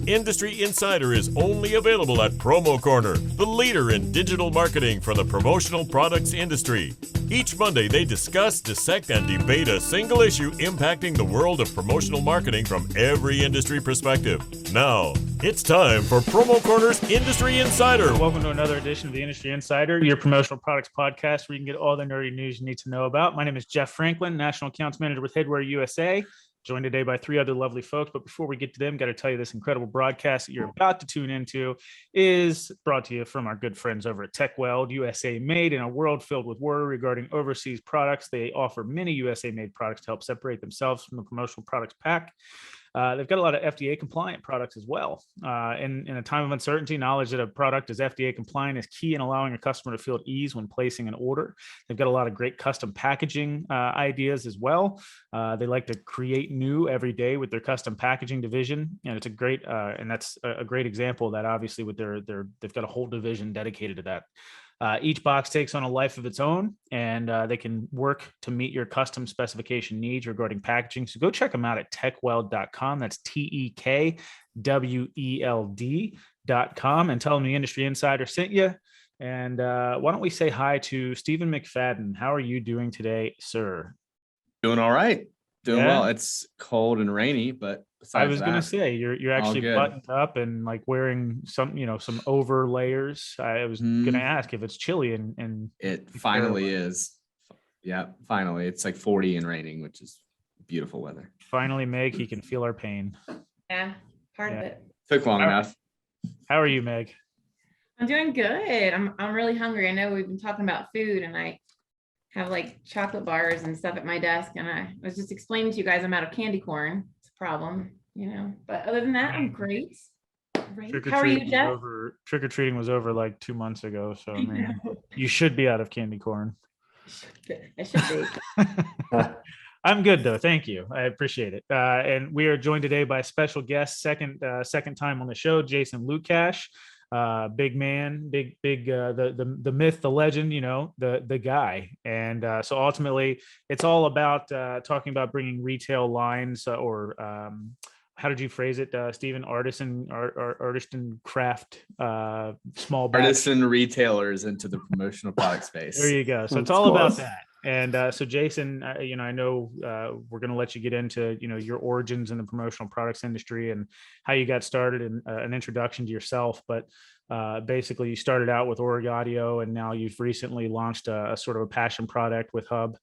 Industry Insider is only available at Promo Corner, the leader in digital marketing for the promotional products industry. Each Monday, they discuss, dissect, and debate a single issue impacting the world of promotional marketing from every industry perspective. Now, it's time for Promo Corner's Industry Insider. Welcome to another edition of the Industry Insider, your promotional products podcast where you can get all the nerdy news you need to know about. My name is Jeff Franklin, National Accounts Manager with Headwear USA. Joined today by three other lovely folks. But before we get to them, got to tell you this incredible broadcast that you're about to tune into is brought to you from our good friends over at TechWeld, USA Made. In a world filled with worry regarding overseas products, they offer many USA Made products to help separate themselves from the promotional products pack. They've got a lot of FDA compliant products as well. In a time of uncertainty, knowledge that a product is FDA compliant is key in allowing a customer to feel at ease when placing an order. They've got a lot of great custom packaging ideas as well. They like to create new every day with their custom packaging division, and it's a great and that's a great example of that. Obviously, with they've got a whole division dedicated to that. Each box takes on a life of its own, and they can work to meet your custom specification needs regarding packaging. So go check them out at techweld.com. That's TEKWELD.com, and tell them the Industry Insider sent you. And why don't we say hi to Stephen McFadden? How are you doing today, sir? Doing all right. Doing well. It's cold and rainy, but I was going to say you're actually buttoned up and like wearing some over layers. I was going to ask if it's chilly and it finally is. Yeah, finally. It's like 40 and raining, which is beautiful weather. Finally, Meg, he can feel our pain. Yeah, part of it. Took long enough. How are you, Meg? I'm doing good. I'm really hungry. I know we've been talking about food, and I have like chocolate bars and stuff at my desk, and I was just explaining to you guys I'm out of candy corn. It's a problem, but other than that, I'm great. How are you, Jeff? Trick-or-treating was over like 2 months ago, so I mean, you should be out of candy corn. I should be. I'm good though, thank you. I appreciate it. And we are joined today by a special guest, second time on the show, Jason Lucash. Big man, the myth, the legend, the guy. And so ultimately it's all about talking about bringing retail lines or how did you phrase it, Stephen? Artisan craft, small artisan retailers into the promotional product space. There you go. So it's all about that. And so Jason, I know we're going to let you get into, your origins in the promotional products industry and how you got started and an introduction to yourself. But basically you started out with Org Audio, and now you've recently launched a sort of a passion product with Hub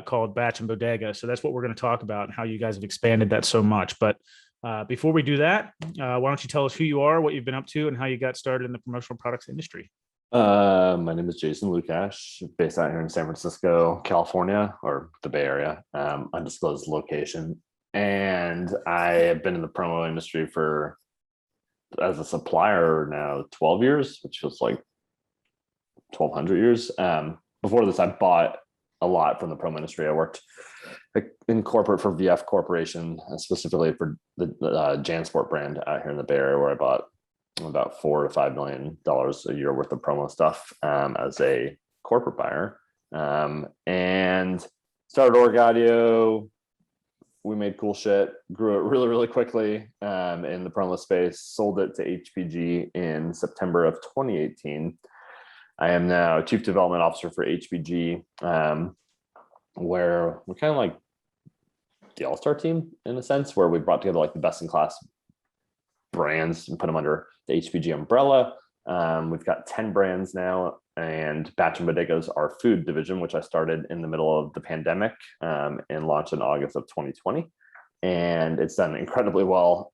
called Batch and Bodega. So that's what we're going to talk about and how you guys have expanded that so much. But before we do that, why don't you tell us who you are, what you've been up to, and how you got started in the promotional products industry? My name is Jason Lucash, based out here in San Francisco, California, or the Bay Area, undisclosed location. And I have been in the promo industry as a supplier now 12 years, which feels like 1,200 years. Before this, I bought a lot from the promo industry. I worked in corporate for VF Corporation, specifically for the JanSport brand out here in the Bay Area, where I bought about $4 to $5 million a year worth of promo stuff as a corporate buyer, and started Org Audio. We made cool shit, grew it really, really quickly in the promo space, sold it to HPG in September of 2018. I am now Chief Development Officer for HPG, where we're kind of like the all-star team in a sense, where we brought together like the best in class brands and put them under the HPG umbrella. We've got 10 brands now, and Batch and Bodega is our food division, which I started in the middle of the pandemic and launched in August of 2020. And it's done incredibly well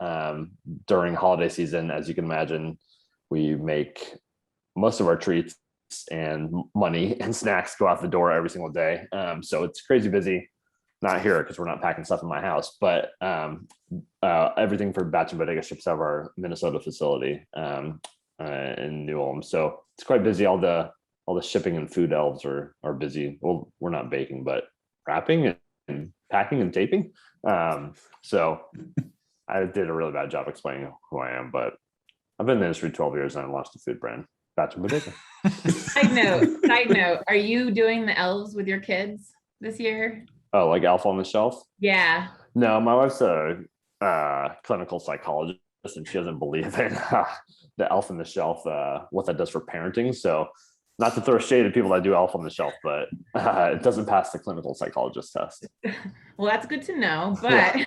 during holiday season. As you can imagine, we make most of our treats and money and snacks go out the door every single day. So it's crazy busy. Not here because we're not packing stuff in my house, but everything for Batch and Bodega ships out of our Minnesota facility in New Ulm. So it's quite busy. All the shipping and food elves are busy. Well, we're not baking, but wrapping and packing and taping. So I did a really bad job explaining who I am, but I've been in the industry 12 years and I launched a food brand, Batch and Bodega. Side note, are you doing the elves with your kids this year? Oh, like Elf on the Shelf? Yeah. No, my wife's a clinical psychologist, and she doesn't believe in the elf on the shelf, what that does for parenting. So not to throw shade at people that do elf on the shelf, but it doesn't pass the clinical psychologist test. Well, that's good to know, but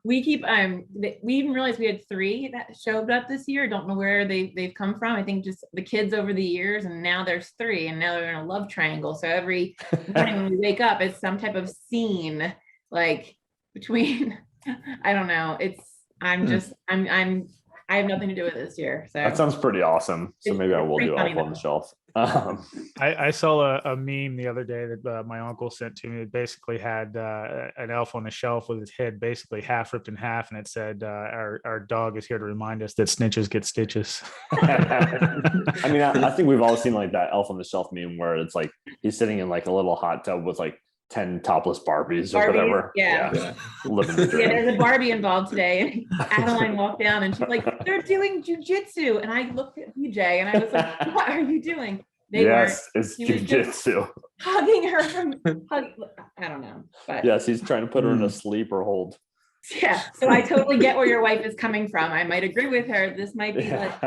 we even realized we had 3 that showed up this year. Don't know where they've come from. I think just the kids over the years, and now there's 3, and now they're in a love triangle. So every morning when we wake up, it's some type of scene, like between, I don't know. I have nothing to do with it this year. So That sounds pretty awesome. So maybe I will do elf on the shelf. I saw a meme the other day that my uncle sent to me. It basically had an elf on the shelf with his head basically half ripped in half, and it said, "Our dog is here to remind us that snitches get stitches." I mean, I think we've all seen like that elf on the shelf meme where it's like he's sitting in like a little hot tub with like 10 topless Barbies or whatever. Yeah. Living the dream. Yeah, there's a Barbie involved today. And Adeline walked down and she's like, "They're doing jujitsu." And I looked at PJ and I was like, "What are you doing?" They Yes, weren't. it's He was just jujitsu. hugging her from I don't know. But Yes, he's trying to put her in a sleeper hold. yeah. So I totally get where your wife is coming from. I might agree with her. This might be like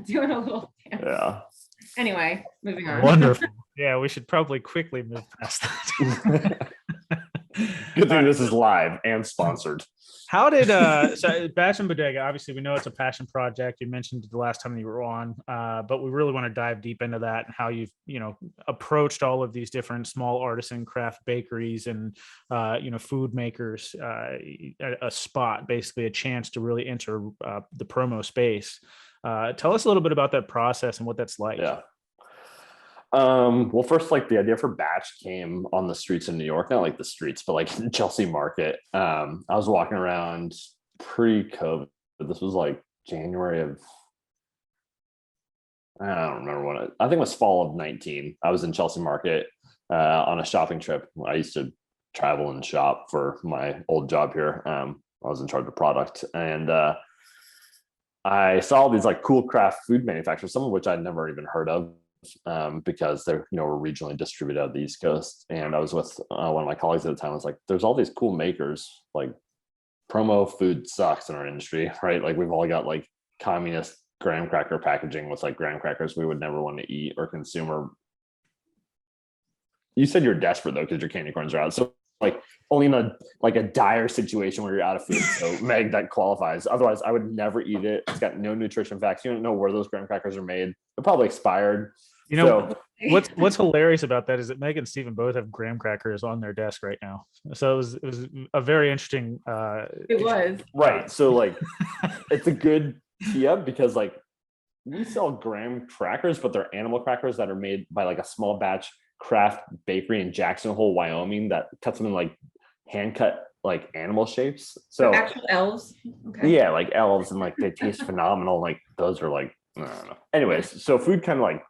doing a little dance. Yeah. Anyway, moving on. Wonderful. Yeah, we should probably quickly move past that. Good thing this is live and sponsored. How did so Batch and Bodega? Obviously, we know it's a passion project. You mentioned it the last time you were on, but we really want to dive deep into that and how you've approached all of these different small artisan craft bakeries and food makers, a spot, basically a chance to really enter the promo space. Tell us a little bit about that process and what that's like. Yeah. Well, first, like the idea for Batch came on the streets in New York, not like the streets, but like Chelsea Market. I was walking around pre-COVID. This was like January of, I don't remember I think it was fall of 19. I was in Chelsea Market on a shopping trip. I used to travel and shop for my old job here. I was in charge of product, and I saw these like cool craft food manufacturers, some of which I'd never even heard of. Because they're were regionally distributed out of the East Coast, and I was with one of my colleagues at the time. I was like, "There's all these cool makers. Like, promo food sucks in our industry, right? Like, we've all got like communist graham cracker packaging with like graham crackers we would never want to eat or consume." Or you said you're desperate though because your candy corns are out. So like only in a dire situation where you're out of food. So Meg, that qualifies. Otherwise, I would never eat it. It's got no nutrition facts. You don't know where those graham crackers are made. They're probably expired. What's hilarious about that is that Meg and Steven both have graham crackers on their desk right now. So it was a very interesting. It was right. So like, it's a good tee up because like we sell graham crackers, but they're animal crackers that are made by like a small batch craft bakery in Jackson Hole, Wyoming, that cuts them in like hand cut like animal shapes. So actual elves. Okay. Yeah, like elves, and like they taste phenomenal. Like those are like, I don't know. Anyways, so food kind of like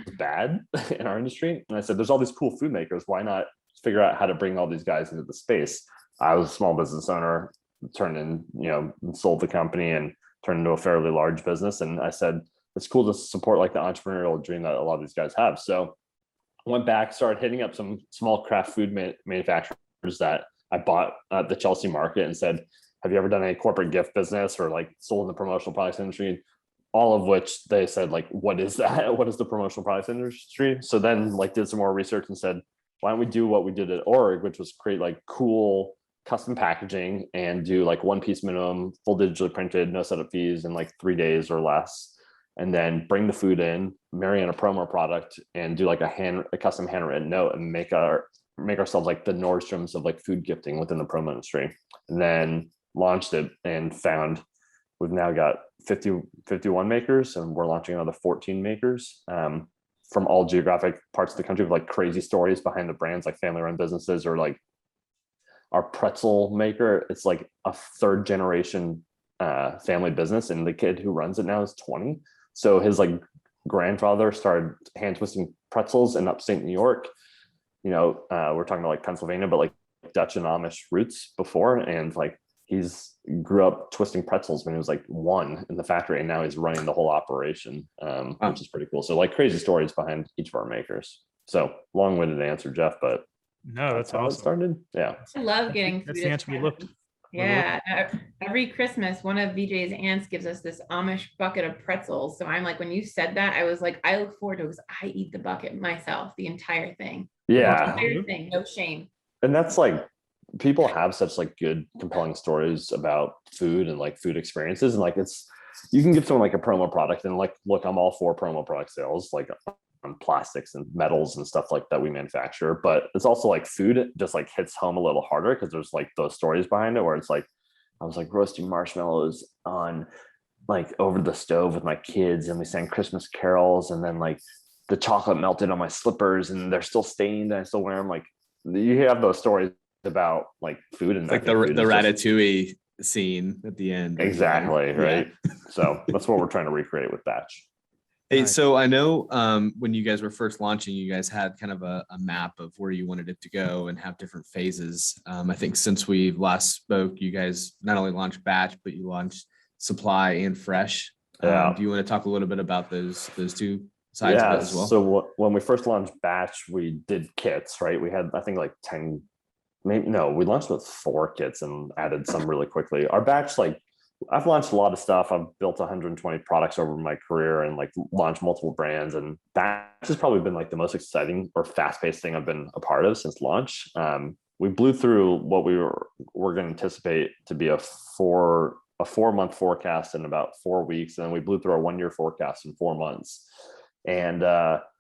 was bad in our industry. And I said, there's all these cool food makers. Why not figure out how to bring all these guys into the space? I was a small business owner, turned in, sold the company and turned into a fairly large business. And I said, it's cool to support like the entrepreneurial dream that a lot of these guys have. So I went back, started hitting up some small craft food manufacturers that I bought at the Chelsea Market and said, have you ever done a corporate gift business or like sold in the promotional products industry? All of which they said, like, what is that? What is the promotional products industry? So then like did some more research and said, why don't we do what we did at Org, which was create like cool custom packaging and do like one piece minimum, full digitally printed, no setup fees in like 3 days or less. And then bring the food in, marry in a promo product, and do like a custom handwritten note and make ourselves like the Nordstroms of like food gifting within the promo industry. And then launched it and found we've now got 51 makers, and we're launching another 14 makers from all geographic parts of the country with like crazy stories behind the brands, like family run businesses, or like our pretzel maker. It's like a 3rd generation family business, and the kid who runs it now is 20. So his like grandfather started hand twisting pretzels in upstate New York. We're talking about like Pennsylvania, but like Dutch and Amish roots before. And like he's grew up twisting pretzels when he was like 1 in the factory, and now he's running the whole operation, which is pretty cool. So like crazy stories behind each of our makers. So long-winded answer, Jeff, but no, that's how awesome. it started. Yeah. I love getting That's food the as answer we part looked. of Yeah, every Christmas, one of VJ's aunts gives us this Amish bucket of pretzels. So I'm like, when you said that, I was like, I look forward to it because I eat the bucket myself, the entire thing. The Yeah. entire thing, no shame. And that's like, people have such like good, compelling stories about food and like food experiences. And like, you can give someone like a promo product and like, look, I'm all for promo product sales, like on plastics and metals and stuff like that we manufacture. But it's also like food just like hits home a little harder because there's like those stories behind it where it's like, I was like roasting marshmallows on like over the stove with my kids and we sang Christmas carols and then like the chocolate melted on my slippers and they're still stained and I still wear them. Like you have those stories about like food and Like the ratatouille scene at the end. Exactly. Right. So that's what we're trying to recreate with Batch. Hey, Nice. so I know when you guys were first launching, you guys had kind of a map of where you wanted it to go and have different phases. I think since we last spoke, you guys not only launched Batch, but you launched Supply and Fresh. Yeah. Do you want to talk a little bit about those two sides of it as well? So when we first launched Batch, we did kits, right? We had, I think like 10, maybe, no, we launched with 4 kits and added some really quickly. Our Batch, like I've launched a lot of stuff. I've built 120 products over my career and like launched multiple brands. And Batch has probably been like the most exciting or fast-paced thing I've been a part of since launch. We blew through what we were going to anticipate to be a 4-month forecast in about 4 weeks. And then we blew through our 1-year forecast in 4 months. And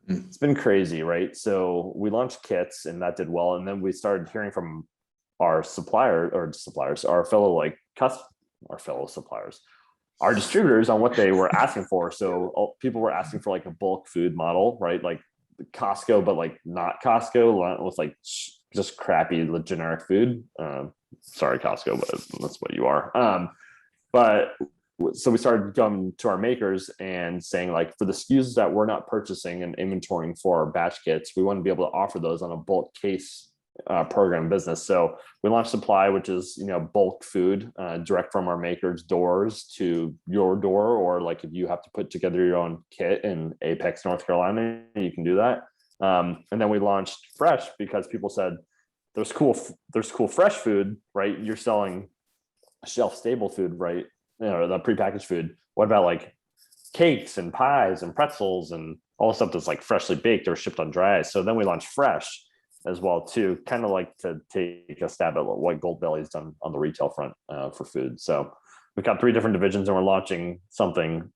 it's been crazy, right? So we launched kits and that did well. And then we started hearing from our suppliers, our fellow suppliers, our distributors on what they were asking for. So people were asking for like a bulk food model, right? Like Costco, but like not Costco with like just crappy generic food. Sorry, Costco, but that's what you are. But so we started going to our makers and saying like, for the SKUs that we're not purchasing and inventorying for our batch kits, we want to be able to offer those on a bulk case program business. So we launched Supply, which is, bulk food direct from our makers' doors to your door, or like if you have to put together your own kit in Apex, North Carolina, you can do that. And then we launched Fresh because people said there's cool fresh food, right? You're selling shelf stable food, right? The prepackaged food. What about like cakes and pies and pretzels and all the stuff that's like freshly baked or shipped on dry ice? So then we launched Fresh as well too, kind of like to take a stab at what Goldbelly's done on the retail front for food. So we've got 3 different divisions and we're launching something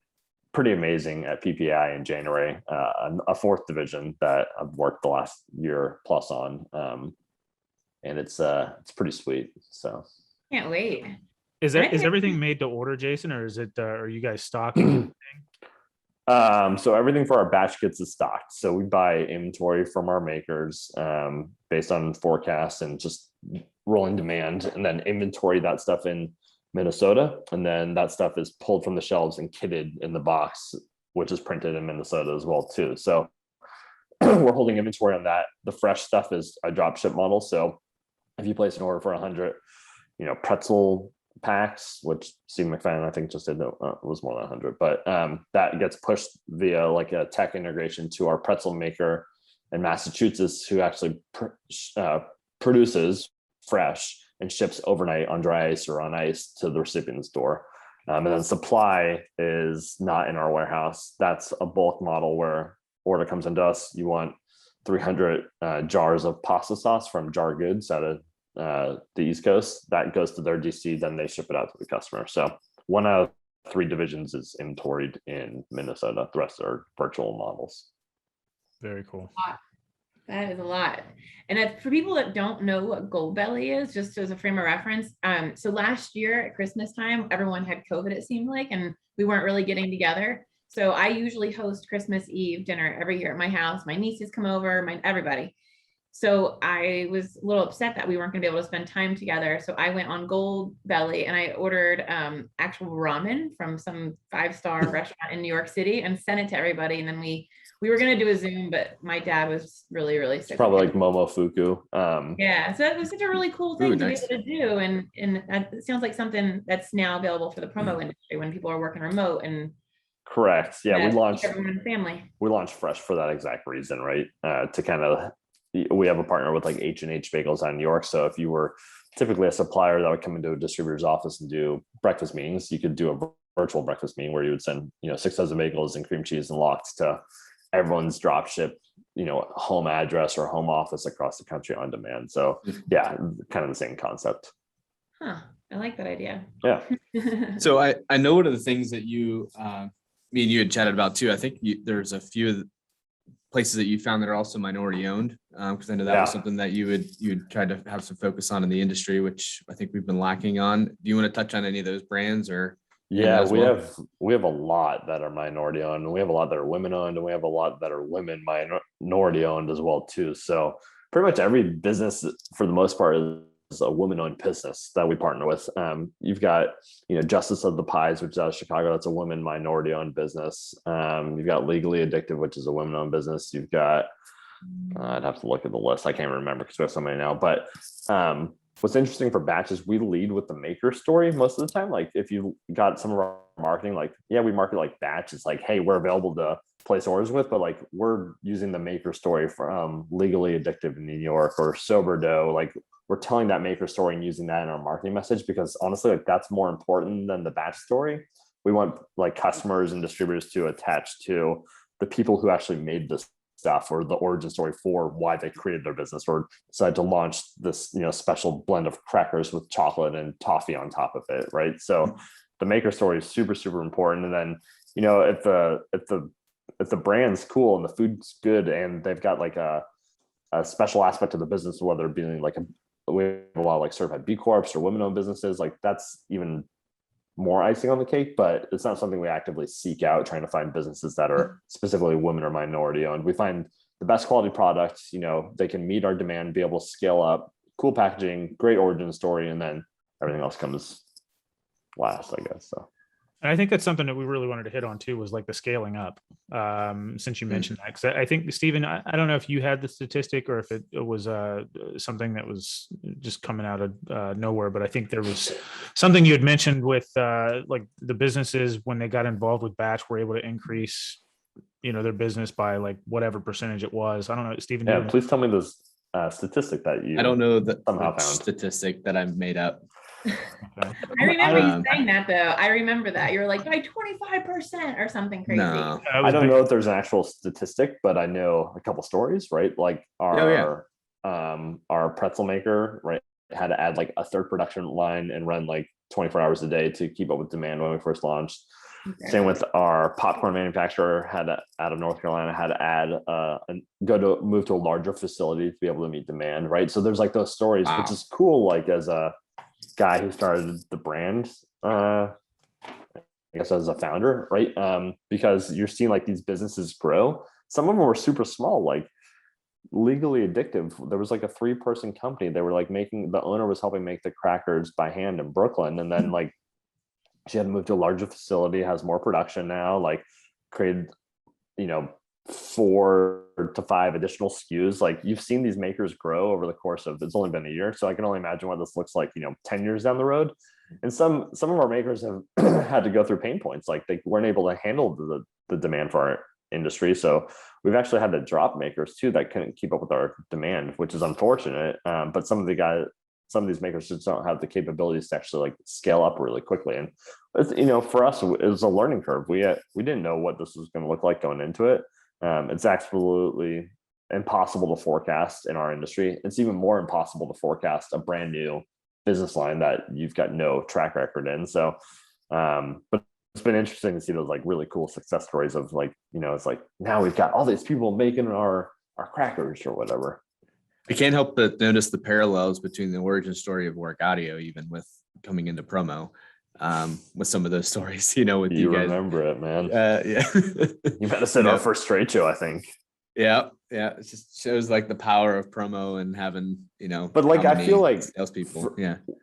pretty amazing at PPI in January, a 4th division that I've worked the last year plus on. And it's pretty sweet. So Can't wait. Is everything made to order, Jason, or is it are you guys stocking? So everything for our batch kits is stocked. So we buy inventory from our makers based on forecasts and just rolling demand, and then inventory that stuff in Minnesota. And then that stuff is pulled from the shelves and kitted in the box, which is printed in Minnesota as well too. So we're holding inventory on that. The fresh stuff is a drop ship model. So if you place an order for 100, pretzel packs, which Steve McFadden I think just did, it was more than 100, but that gets pushed via like a tech integration to our pretzel maker in Massachusetts, who actually produces fresh and ships overnight on dry ice or on ice to the recipient's door. And then Supply is not in our warehouse. That's a bulk model where order comes into us. You want 300 jars of pasta sauce from Jar Goods out of the East Coast. That goes to their DC, then they ship it out to the customer. So 1 out of 3 divisions is inventoried in Minnesota. The rest are virtual models. Very cool. That is a lot. And for people that don't know what Goldbelly is, just as a frame of reference, so last year at Christmas time, everyone had COVID, it seemed like, and we weren't really getting together. So I usually host Christmas Eve dinner every year at my house. My nieces come over, everybody. So I was a little upset that we weren't gonna be able to spend time together. So I went on Goldbelly and I ordered actual ramen from some 5-star restaurant in New York City and sent it to everybody. And then we were gonna do a Zoom, but my dad was really, really sick. It's probably like Momofuku. Yeah, so that was such a really cool thing to nice. be able to do. And it sounds like something that's now available for the promo industry when people are working remote and correct. Yeah, we launched everyone in the family. We launched Fresh for that exact reason, right? To kind of, we have a partner with like H&H Bagels out in New York. So if you were typically a supplier that would come into a distributor's office and do breakfast meetings. You could do a virtual breakfast meeting where you would send, 6 dozen bagels and cream cheese and lox to everyone's drop ship, home address or home office across the country on demand. So yeah, kind of the same concept. Huh. I like that idea. Yeah. So I know one of the things that me and you had chatted about too. I think there's a few of the places that you found that are also minority owned, because I know that was something that you would try to have some focus on in the industry, which I think we've been lacking on. Do you want to touch on any of those brands or? Yeah, we have a lot that are minority owned, and we have a lot that are women owned, and we have a lot that are women minority owned as well too. So pretty much every business for the most part is a woman-owned business that we partner with. You've got, Justice of the Pies, which is out of Chicago. That's a women minority-owned business. You've got Legally Addictive, which is a women-owned business. You've got, I'd have to look at the list. I can't remember because we have so many now. But what's interesting for Batch is we lead with the maker story most of the time. Like if you got some of our marketing, like, yeah, we market like Batch. It's like, hey, we're available to place orders with, but like we're using the maker story from Legally Addictive in New York or Sober Dough. Like we're telling that maker story and using that in our marketing message, because honestly, like that's more important than the Batch story. We want like customers and distributors to attach to the people who actually made this stuff, or the origin story for why they created their business or decided to launch this, special blend of crackers with chocolate and toffee on top of it. Right. So the maker story is super, super important. And then, if the brand's cool and the food's good and they've got like a special aspect of the business, whether it being like we have a lot of like certified B Corps or women-owned businesses, like that's even more icing on the cake, but it's not something we actively seek out trying to find businesses that are specifically women or minority owned. We find the best quality products, they can meet our demand, be able to scale up, cool packaging, great origin story, and then everything else comes last, I guess. So. And I think that's something that we really wanted to hit on too, was like the scaling up, since you mentioned that. Because I think, Stephen, I don't know if you had the statistic or if it was something that was just coming out of nowhere, but I think there was something you had mentioned with like the businesses when they got involved with Batch were able to increase, their business by like whatever percentage it was. I don't know, Stephen. Yeah, please tell me this statistic that you. I don't know the somehow found statistic that I've made up. Okay. I remember you saying that though. I remember that. You're like by 25% or something crazy. No, I don't know if there's an actual statistic, but I know a couple stories, right? Like our pretzel maker, right, had to add like a third production line and run like 24 hours a day to keep up with demand when we first launched. Okay. Same with our popcorn manufacturer, out of North Carolina, had to add move to a larger facility to be able to meet demand, right? So there's like those stories, which is cool. Like as a guy who started the brand, I guess as a founder, right? Because you're seeing like these businesses grow. Some of them were super small, like Legally Addictive. There was like a 3-person company. They were like the owner was helping make the crackers by hand in Brooklyn. And then like she had to move to a larger facility, has more production now, like created, 4 to 5 additional SKUs. Like you've seen these makers grow over the course of, it's only been a year. So I can only imagine what this looks like, 10 years down the road. And some of our makers have had to go through pain points. Like they weren't able to handle the demand for our industry. So we've actually had to drop makers too that couldn't keep up with our demand, which is unfortunate. But some of these makers just don't have the capabilities to actually like scale up really quickly. And it's, for us, it was a learning curve. We didn't know what this was going to look like going into it. It's absolutely impossible to forecast in our industry. It's even more impossible to forecast a brand new business line that you've got no track record in. So, but it's been interesting to see those like really cool success stories of like, it's like now we've got all these people making our crackers or whatever. I can't help but notice the parallels between the origin story of Work Audio, even with coming into promo, with some of those stories, with you guys. Remember it, man. Yeah. You met us at our first trade show, I think. Yeah. It just shows like the power of promo and having, but like, I feel like salespeople.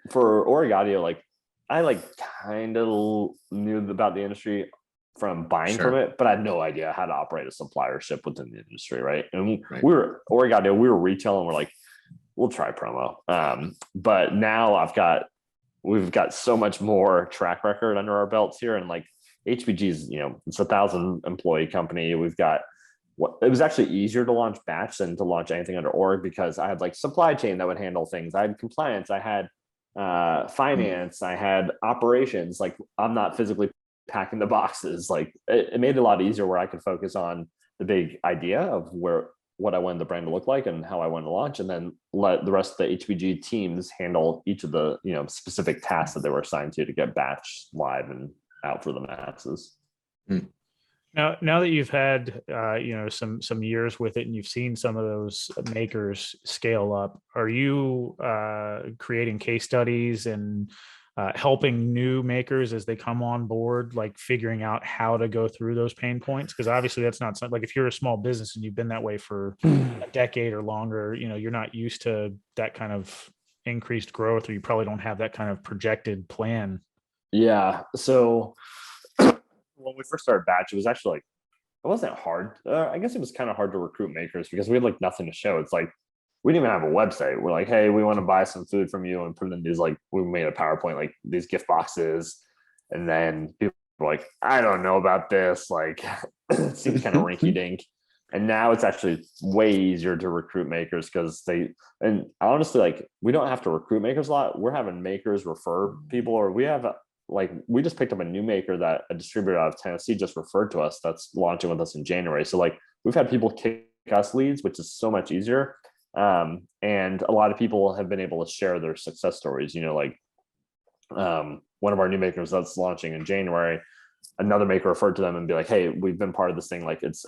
For Org Audio, like I like kind of knew about the industry from buying from it, but I had no idea how to operate a suppliership within the industry, right? And we were Org Audio, we were retailing, we're like, we'll try promo. But now we've got so much more track record under our belts here, and like HPG's, it's a 1,000 employee company. We've got it was actually easier to launch Batch than to launch anything under Org, because I had like supply chain that would handle things. I had compliance. I had finance, I had operations. Like I'm not physically packing the boxes. Like it made it a lot easier where I could focus on the big idea of what I wanted the brand to look like and how I wanted to launch, and then let the rest of the HPG teams handle each of the specific tasks that they were assigned to get batch live and out for the masses. Now that you've had some years with it and you've seen some of those makers scale up, are you creating case studies and helping new makers as they come on board, like figuring out how to go through those pain points? Because obviously that's not something, like if you're a small business and you've been that way for a decade or longer, you're not used to that kind of increased growth, or you probably don't have that kind of projected plan. Yeah. So when we first started Batch, it was actually like, it wasn't hard. I guess it was kind of hard to recruit makers because we had like nothing to show. It's like, we didn't even have a website. We're like, hey, we want to buy some food from you and put it in these, like, we made a PowerPoint, like these gift boxes. And then people were like, I don't know about this. Like, it seems kind of rinky dink. And now it's actually way easier to recruit makers because and honestly, like, we don't have to recruit makers a lot. We're having makers refer people, or we have we just picked up a new maker that a distributor out of Tennessee just referred to us that's launching with us in January. So like we've had people kick us leads, which is so much easier. And a lot of people have been able to share their success stories, one of our new makers that's launching in January, another maker referred to them and be like, hey, we've been part of this thing. Like it's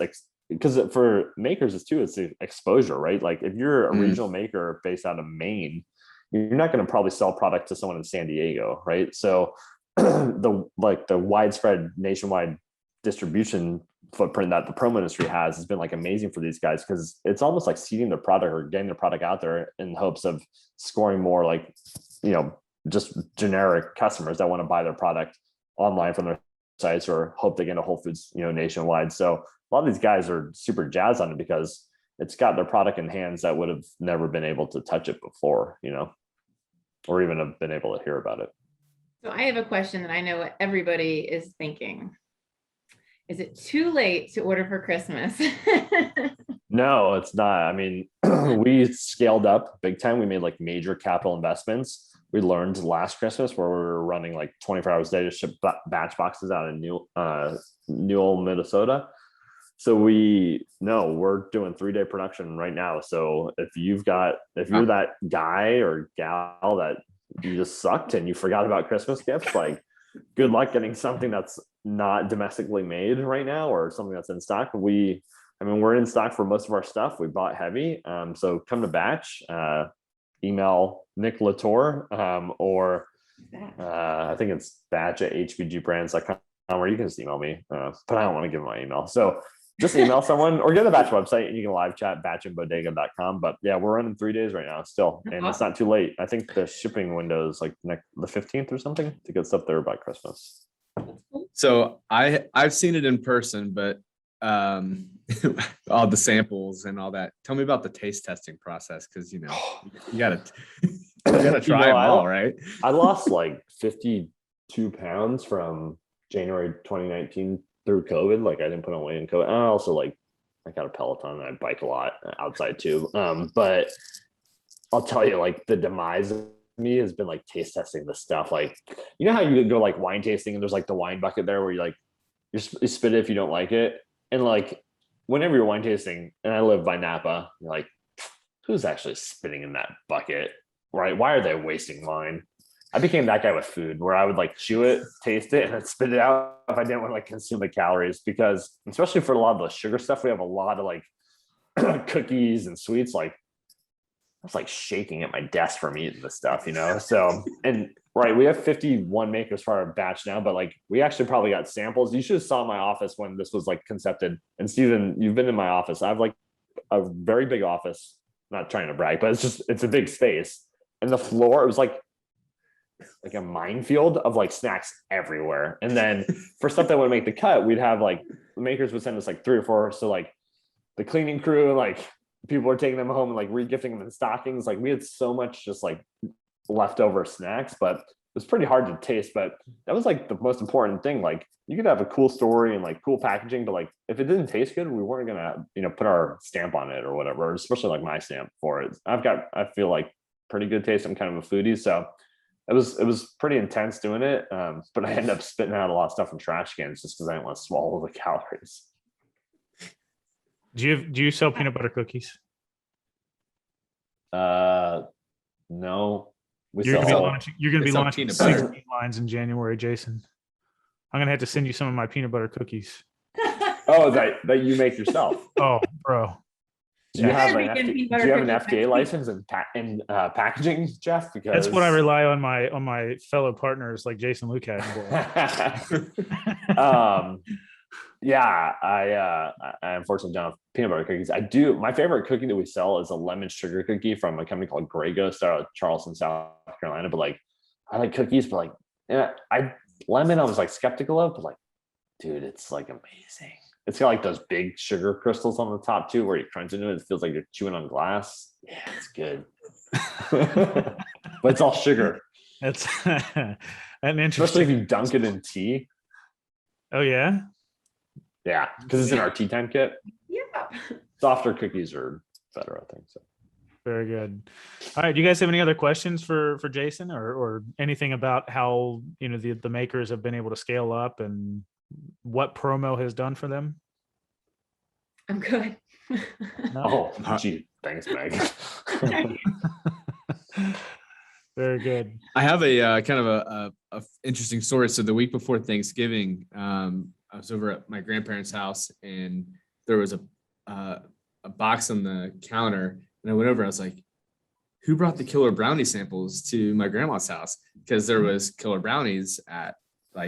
because for makers it's the exposure, right? Like if you're a regional maker based out of Maine, you're not going to probably sell product to someone in San Diego, right? So the widespread nationwide distribution footprint that the promo industry has been like amazing for these guys, because it's almost like seeding their product or getting their product out there in hopes of scoring more like just generic customers that want to buy their product online from their sites, or hope they get a Whole Foods nationwide. So a lot of these guys are super jazzed on it because it's got their product in hands that would have never been able to touch it before, or even have been able to hear about it. So I have a question that I know what everybody is thinking. Is it too late to order for Christmas? No, it's not. I mean, we scaled up big time. We made like major capital investments. We learned last Christmas where we were running like 24 hours a day to ship batch boxes out in Newell, Minnesota. So we're doing 3-day production right now. So if you're that guy or gal that you just sucked and you forgot about Christmas gifts, like good luck getting something that's not domestically made right now, or something that's in stock. We're in stock for most of our stuff. We bought heavy. So come to Batch, email Nick Latour, or I think it's batch@hbgbrands.com, or you can just email me, but I don't want to give my email. So just email someone or go to the Batch website and you can live chat batchandbodega.com. But yeah, we're running 3 days right now still, and it's not too late. I think the shipping window is like the 15th or something to get stuff there by Christmas. So I've seen it in person, but all the samples and all that. Tell me about the taste testing process, because you gotta try them all, right? I lost like 52 pounds from January 2019 through COVID. Like I didn't put on weight in COVID. And I also I got a Peloton and I bike a lot outside too. But I'll tell you, like the demise of me has been like taste testing the stuff. Like, how you go like wine tasting and there's like the wine bucket there where you spit it if you don't like it. And like whenever you're wine tasting, and I live by Napa, you're like, who's actually spitting in that bucket, right? Why are they wasting wine? I became that guy with food, where I would like chew it, taste it, and then spit it out if I didn't want to like consume the calories. Because especially for a lot of the sugar stuff, we have a lot of like cookies and sweets. Like I was like shaking at my desk from eating this stuff, So, and right, we have 51 makers for our batch now, but like we actually probably got samples. You should have saw my office when this was like concepted. And Steven, you've been in my office. I have like a very big office. Not trying to brag, but it's a big space. And the floor, it was like a minefield of like snacks everywhere. And then for stuff that would make the cut, we'd have like the makers would send us like 3 or 4. So like the cleaning crew, like people were taking them home and like re-gifting them in stockings. Like we had so much just like leftover snacks, but it was pretty hard to taste. But that was like the most important thing. Like you could have a cool story and like cool packaging, but like if it didn't taste good, we weren't gonna put our stamp on it or whatever, especially like my stamp for it. I feel like pretty good taste. I'm kind of a foodie, so It was pretty intense doing it, but I ended up spitting out a lot of stuff in trash cans just because I didn't want to swallow the calories. Do you sell peanut butter cookies? No, You're gonna be they sell launching peanut butter. 16 lines in January, Jason. I'm gonna have to send you some of my peanut butter cookies. Oh, that you make yourself. Oh, bro. Do you have an Making peanut do butter you have an cookies FDA next license in packaging, Jeff? Because That's what I rely on my fellow partners like Jason Lucash for. Yeah, I unfortunately don't have peanut butter cookies. I do. My favorite cookie that we sell is a lemon sugar cookie from a company called Grey Ghost out of Charleston, South Carolina. But like, I like cookies, but like, lemon I was like skeptical of, but like, dude, it's like amazing. It's got like those big sugar crystals on the top too, where you crunch into it. It feels like you're chewing on glass. Yeah, it's good. But it's all sugar. That's an interesting. Especially if you dunk it in tea. Oh yeah. Yeah, because it's in our tea time kit. Yeah. Softer cookies are better, I think. So Very good. All right. Do you guys have any other questions for Jason or anything about how the makers have been able to scale up and what promo has done for them? I'm good. oh gee, thanks, Meg. Very good. I have a kind of a interesting story. So the week before Thanksgiving, I was over at my grandparents' house and there was a box on the counter, and I went over. I was like, "Who brought the killer brownie samples to my grandma's house?" Because there was killer brownies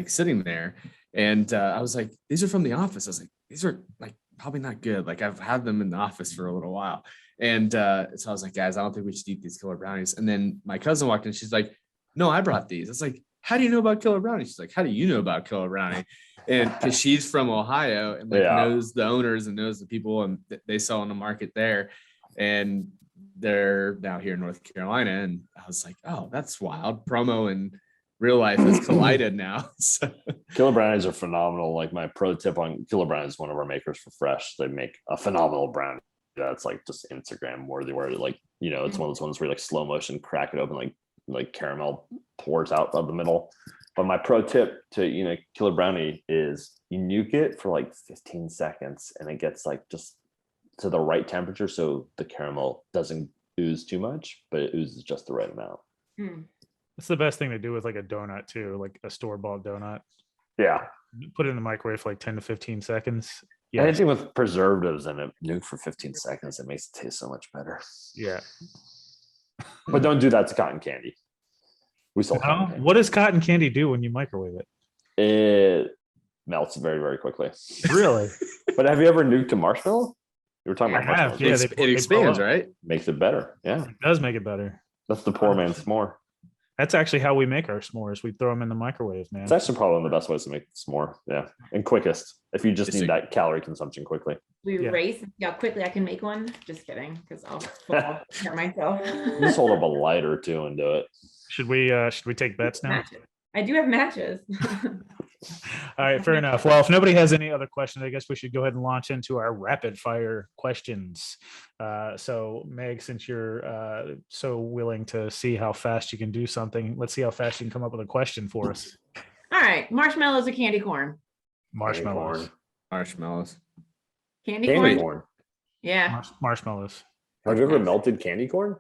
sitting there, and I was like, "These are from the office." I was like, "These are like probably not good. Like I've had them in the office for a little while." And so I was like, "Guys, I don't think we should eat these killer brownies." And then my cousin walked in. She's like, "No, I brought these." I was like, "How do you know about killer brownie?" She's like, "How do you know about killer brownie?" And because she's from Ohio and knows the owners and knows the people, and they sell in the market there, and they're now here in North Carolina. And I was like, "Oh, that's wild." Promo and real life has collided now. So. Killer brownies are phenomenal. Like my pro tip on killer brownies, one of our makers for Fresh, they make a phenomenal brownie that's like just Instagram worthy, where like it's one of those ones where you like slow motion crack it open, like caramel pours out of the middle. But my pro tip to killer brownie is you nuke it for like 15 seconds and it gets like just to the right temperature, so the caramel doesn't ooze too much, but it oozes just the right amount. That's the best thing to do with like a donut too, like a store-bought donut. Yeah, put it in the microwave for like 10 to 15 seconds. Yeah, anything with preservatives in it, nuke for 15 seconds, it makes it taste so much better. Yeah, but don't do that to cotton candy. We sold cotton candy. What does cotton candy do when you microwave it? It melts very, very quickly. Really? But have you ever nuked a marshmallow? You were talking about marshmallows. Yeah, it expands, right? Makes it better. Yeah, it does make it better. That's the poor man's s'more. That's actually how we make our s'mores. We throw them in the microwave, man. It's actually probably one of the best ways to make s'more. Yeah, and quickest if you just need that calorie consumption quickly. We race and see how quickly I can make one. Just kidding, because I'll hurt myself. Just hold up a light or two and do it. Should we take bets now? Matches. I do have matches. All right, fair enough. Well, if nobody has any other questions, I guess we should go ahead and launch into our rapid fire questions. So Meg, since you're so willing to see how fast you can do something, let's see how fast you can come up with a question for us. All right, marshmallows or candy corn? Marshmallows. Marshmallows. Candy corn? Yeah. Marshmallows. Have you ever melted candy corn?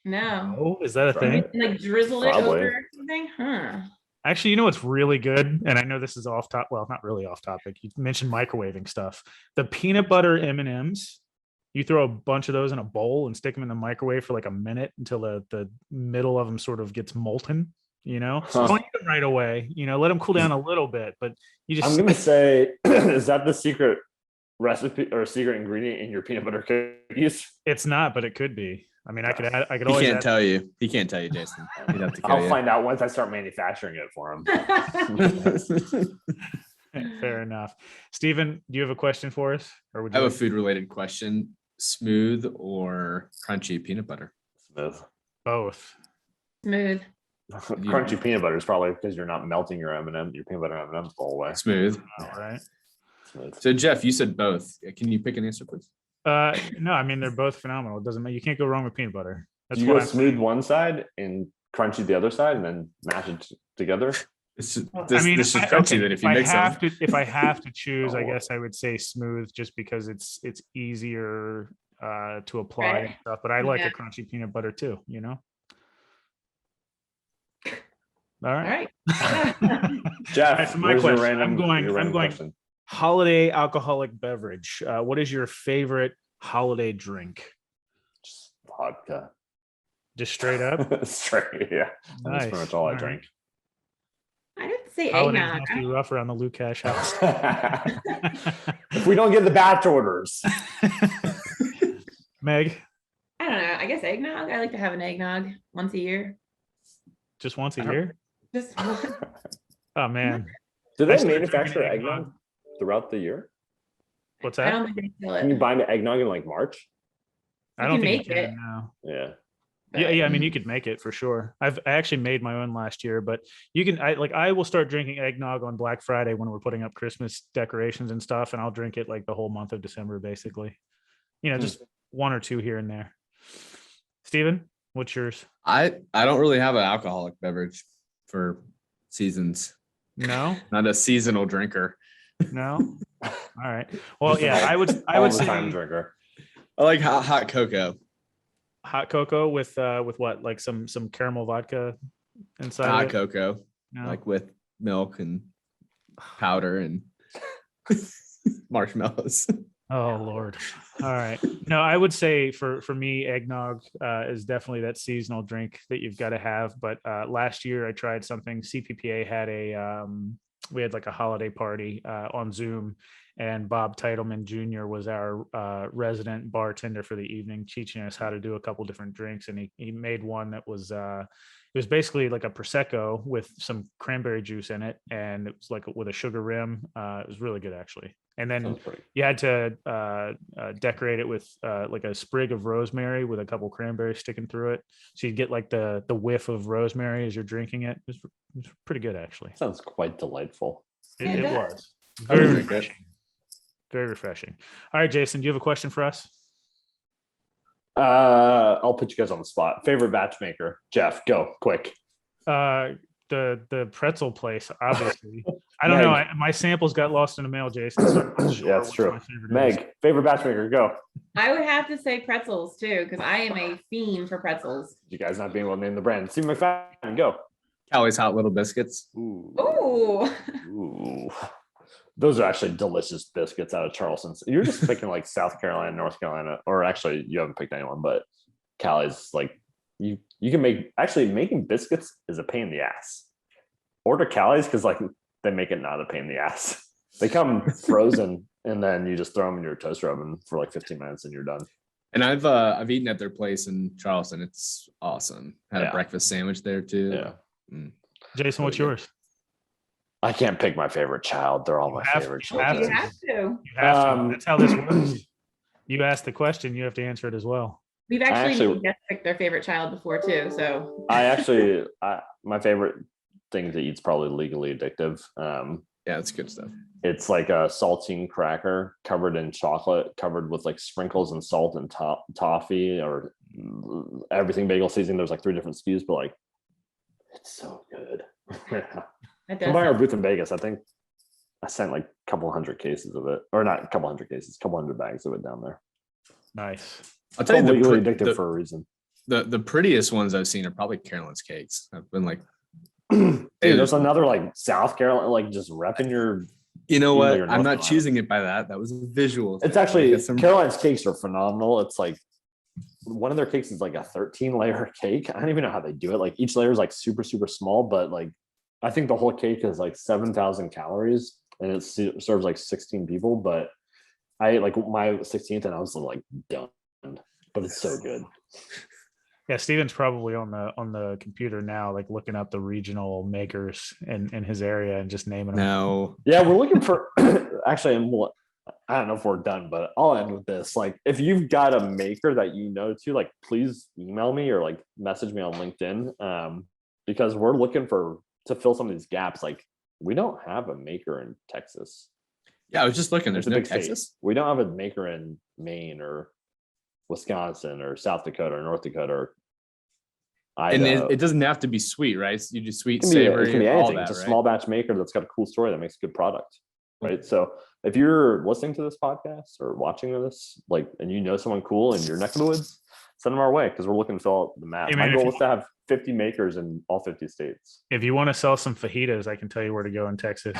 No. Oh, is that a thing? Like drizzle it Probably. over something? Huh. Actually, you know what's really good? And I know this is off top. Well, not really off topic. You mentioned microwaving stuff. The peanut butter M&Ms, you throw a bunch of those in a bowl and stick them in the microwave for like a minute until the middle of them sort of gets molten, So don't eat them right away, let them cool down a little bit, but you just... I'm going to say, is that the secret recipe or secret ingredient in your peanut butter cookies? It's not, but it could be. I mean, I could He always can't tell you. He can't tell you, Jason. He'd have to I'll find out once I start manufacturing it for him. Fair enough. Steven, do you have a question for us? Or would I you have a food related question. Smooth or crunchy peanut butter? Smooth. both? Smooth. Crunchy peanut butter is probably because you're not melting your M&M, your peanut butter M&Ms all the way. Smooth. All right. Smooth. So Jeff, you said both. Can you pick an answer, please? No, I mean they're both phenomenal. It doesn't matter. You can't go wrong with peanut butter. That's Do you what go I'm smooth one side and crunchy the other side and then mash it together. It's just, I this, I mean, this is I- crunchy okay, that if you mix them. if I have to choose, I Oh. guess I would say smooth, just because it's easier to apply Right. and stuff. But I like Yeah. a crunchy peanut butter too. All All right. right. Jeff, All right, so my where's your question, random, I'm your random going question? holiday alcoholic beverage. What is your favorite holiday drink? Just vodka. Just straight up. Straight, yeah. That's Nice. pretty much all I All drink. I didn't say Holidays eggnog. must be rough around the Lucash house. If we don't get the batch orders. Meg, I don't know. I guess eggnog. I like to have an eggnog once a year. just once a I don't- year? Just one. Oh man, Do I they started manufacture drinking eggnog throughout the year? what's I that? don't think they sell Can you it. buy eggnog in like March? I You don't can think make you can it. now. Yeah. Yeah, I mean, you could make it for sure. I actually made my own last year, but you can. I will start drinking eggnog on Black Friday when we're putting up Christmas decorations and stuff, and I'll drink it like the whole month of December, basically. Just one or two here and there. Steven, what's yours? I don't really have an alcoholic beverage for seasons. No, Not a seasonal drinker. no. All right. Well, Just an yeah, all- I would all the say time drinker. I like hot cocoa. hot cocoa with what, like some caramel vodka inside Hot of it? cocoa, No. like with milk and powder and marshmallows. Oh Lord. All right. No, I would say for me, eggnog is definitely that seasonal drink that you've got to have. But last year I tried something. CPPA had we had like a holiday party on Zoom, and Bob Titleman Jr. was our resident bartender for the evening, teaching us how to do a couple different drinks. And he made one that was it was basically like a prosecco with some cranberry juice in it, and it was like with a sugar rim. It was really good actually. And then Sounds pretty. you had to decorate it with like a sprig of rosemary with a couple cranberries sticking through it, so you'd get like the whiff of rosemary as you're drinking it. It was pretty good actually. Sounds quite delightful. Yeah, It it was I would very drink it. refreshing. Very refreshing. All right, Jason, do you have a question for us? I'll put you guys on the spot. Favorite batch maker? Jeff, go quick. The pretzel place, obviously. I don't know. Meg. My samples got lost in the mail, Jason. So I'm not sure Yeah, that's which true. my favorite is. Meg, favorite batch maker? Go. I would have to say pretzels too, because I am a fiend for pretzels. You guys not being able to name the brand. Steve McFadden, go. Callie's Hot Little Biscuits. Ooh. Oh, Ooh. Those are actually delicious biscuits out of Charleston's. You're just picking like South Carolina, North Carolina, or actually you haven't picked anyone, but Callie's like you can make, actually making biscuits is a pain in the ass. Order Callie's because like they make it not a pain in the ass. They come frozen and then you just throw them in your toaster oven for like 15 minutes and you're done. And I've eaten at their place in Charleston. It's awesome. Had Yeah. a breakfast sandwich there too. Yeah. Jason, what's Really good. yours? I can't pick my favorite child. They're all my favorite you have you children. have to. You have to. Um, That's how this works. You ask the question, you have to answer it as well. We've actually actually- made guests pick their favorite child before too. So My favorite thing to eat's probably legally addictive. Yeah, it's good stuff. It's like a saltine cracker covered in chocolate, covered with like sprinkles and salt and toffee or everything bagel seasoning. There's like 3 different SKUs, but like it's so good. that Come does by our sound- booth in Vegas. I think I sent like a couple hundred cases of it, or not a couple hundred cases, a couple hundred bags of it down there. Nice. I'll It's tell you called legally the, addictive for a reason. the prettiest ones I've seen are probably Carolyn's cakes. I've been like, Dude, there's another like South Carolina, like just repping your. you know Even though what? you're I'm North not Carolina. choosing it by that. That was a visual. It's thing. actually Get some- Caroline's cakes are phenomenal. It's like one of their cakes is like a 13-layer cake. I don't even know how they do it. Like each layer is like super, super small, but like I think the whole cake is like 7,000 calories and it serves like 16 people. But I ate like my 16th and I was like done. But it's so good. Yeah, Steven's probably on the computer now, like looking up the regional makers in his area and just naming them. No. Yeah, we're looking for actually, I don't know if we're done, but I'll end with this. Like, if you've got a maker that you know to, like, please email me or like message me on LinkedIn. Because we're looking to fill some of these gaps. Like, we don't have a maker in Texas. Yeah, I was just looking. There's It's a no big state. Texas. We don't have a maker in Maine or Wisconsin or South Dakota or North Dakota or And it doesn't have to be sweet, right? You do sweet, it savory, can be all anything. that, It's a right? small batch maker that's got a cool story that makes a good product, right? So if you're listening to this podcast or watching this, like, and you know someone cool in your neck of the woods, send them our way because we're looking to fill out the map. Hey, man, My goal is to have 50 makers in all 50 states. If you want to sell some fajitas, I can tell you where to go in Texas.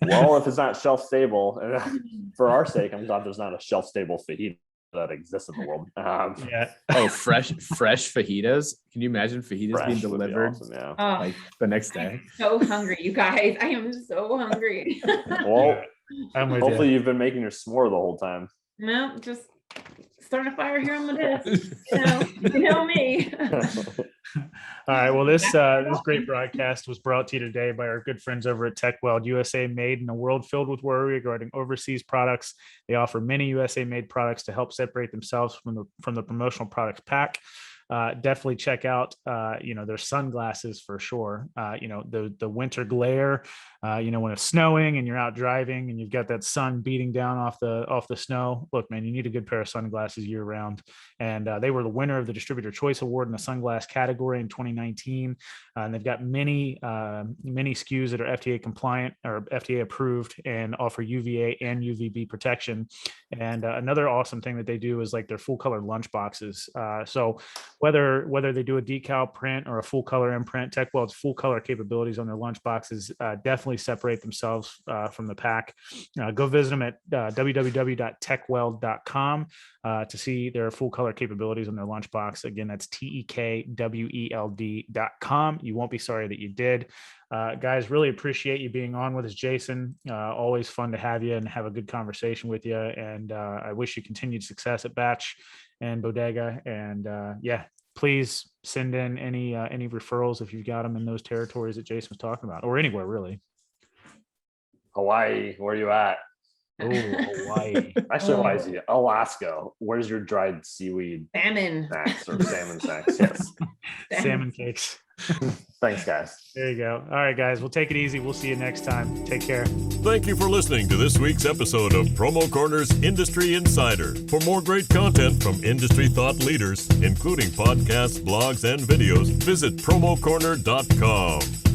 Well, if it's not shelf stable, for our sake, I'm glad there's not a shelf stable fajita that exists in the world. Yeah. Oh, fresh fajitas. Can you imagine fajitas Fresh being would be delivered awesome, yeah. Oh, like the next day? I'm so hungry, you guys. I am so hungry. Well, I'm with hopefully you. you've been making your s'more the whole time. No, just starting a fire here on the desk. You know me. All right. Well, this great broadcast was brought to you today by our good friends over at TechWeld USA. Made in a world filled with worry regarding overseas products, they offer many USA made products to help separate themselves from the promotional products pack. Definitely check out their sunglasses for sure. The winter glare, when it's snowing and you're out driving and you've got that sun beating down off the snow. Look, man, you need a good pair of sunglasses year round. And they were the winner of the Distributor Choice Award in the sunglass category in 2019. And they've got many SKUs that are FDA compliant or FDA approved and offer UVA and UVB protection. And another awesome thing that they do is like their full color lunch boxes. So whether they do a decal print or a full color imprint, TechWeld's full color capabilities on their lunch boxes definitely separate themselves from the pack. Go visit them at www.techweld.com to see their full color capabilities on their lunchbox. Again, that's TEKWELD.com. You won't be sorry that you did. Guys, really appreciate you being on with us, Jason. Always fun to have you and have a good conversation with you. And I wish you continued success at Batch and Bodega. And please send in any referrals if you've got them in those territories that Jason was talking about, or anywhere really. Hawaii, where are you at? Oh, Hawaii. Actually, Hawaii is Alaska. Where's your dried seaweed Salmon. snacks or salmon snacks? Yes. Salmon cakes. Thanks, guys. There you go. All right, guys. We'll take it easy. We'll see you next time. Take care. Thank you for listening to this week's episode of Promo Corner's Industry Insider. For more great content from industry thought leaders, including podcasts, blogs, and videos, visit promocorner.com.